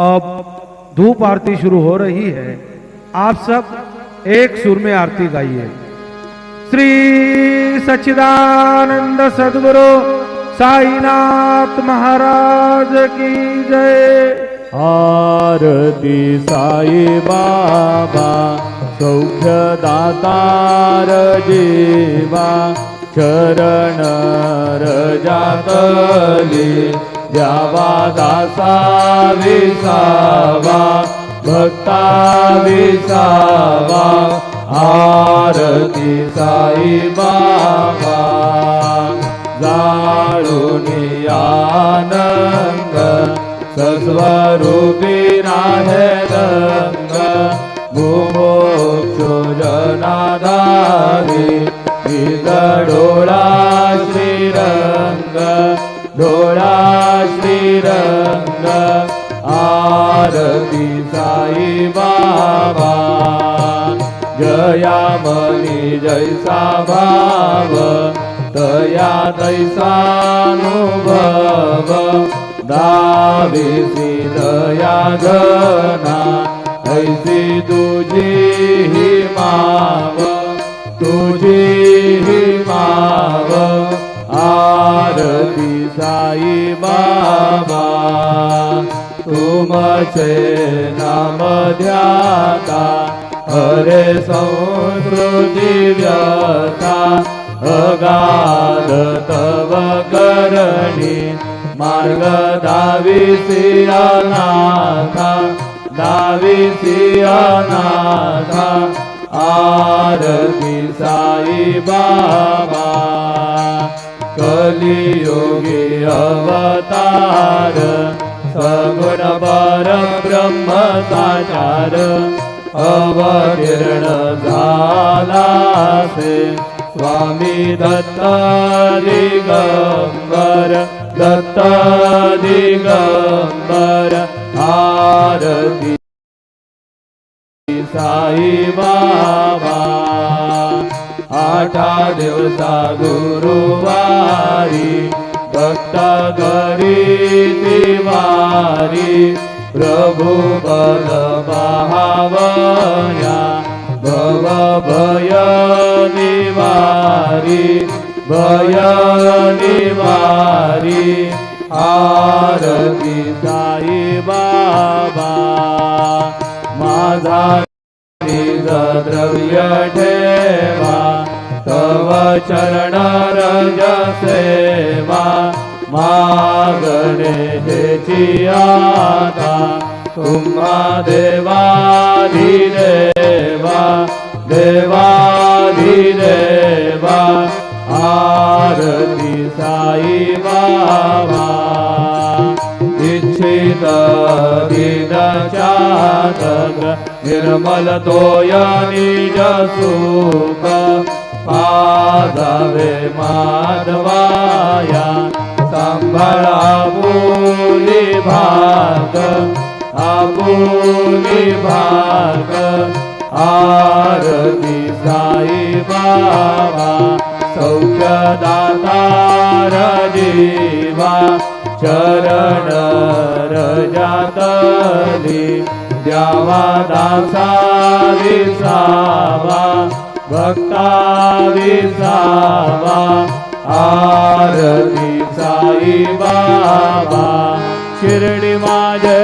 अब धूप आरती शुरू हो रही है। आप सब एक सुर में आरती गाइए। श्री सच्चिदानंद सद्गुरु साईनाथ महाराज की जय। आरती साई बाबा सौख्य दातार जीवा चरण रजातली द्यावा दासा विसावा भक्ता विसावा। आरती साई बाबा जाळूनी आनंद सस्वरूपी राहे रंग मुमोक्षो जनाधारी डोळा श्रीरंग डोळा श्रीरंग। आरती साई बाबा जया मनी जैसा भाव तया तैसानुभव दाविसी दया घना ऐसी तुझी ही माव तुझी ही माव। आरती साई बाबा तुमचे नाम ध्याता हरे संस्कृती व्यथा अगाध तव करणी मार्ग दाविसी अनाथा दाविसी अनाथा। आरती साई बाबा कलियुगी अवतार सगुण परब्रह्म साचार अवतीर्ण झाला से स्वामी दत्त दिगंबर दत्त दिगंबर। आरती साई बाबा आठा दिवसा गुरुवारी भक्त घरी दिवारी प्रभु पद पाहावया भव भय निवारी भय निवारी। आरती साई बाबा माझा निज द्रव्य ठेवा तव चरण रज सेवा मागणे हेची आता तुम्हा देवाधिदेवा देवाधिदेवा। आरती साई बाबा इच्छित दीन चातक निर्मल तोय निज सुख पादावे माधवाया सांभाळा आपुली भाग आपुली भाग। आरती साई बाबा सौख्य दातार जीवा चरण रजातली द्यावा दासा विसावा भक्ता विसावा। आरती साई बाबा शिर्डी माझे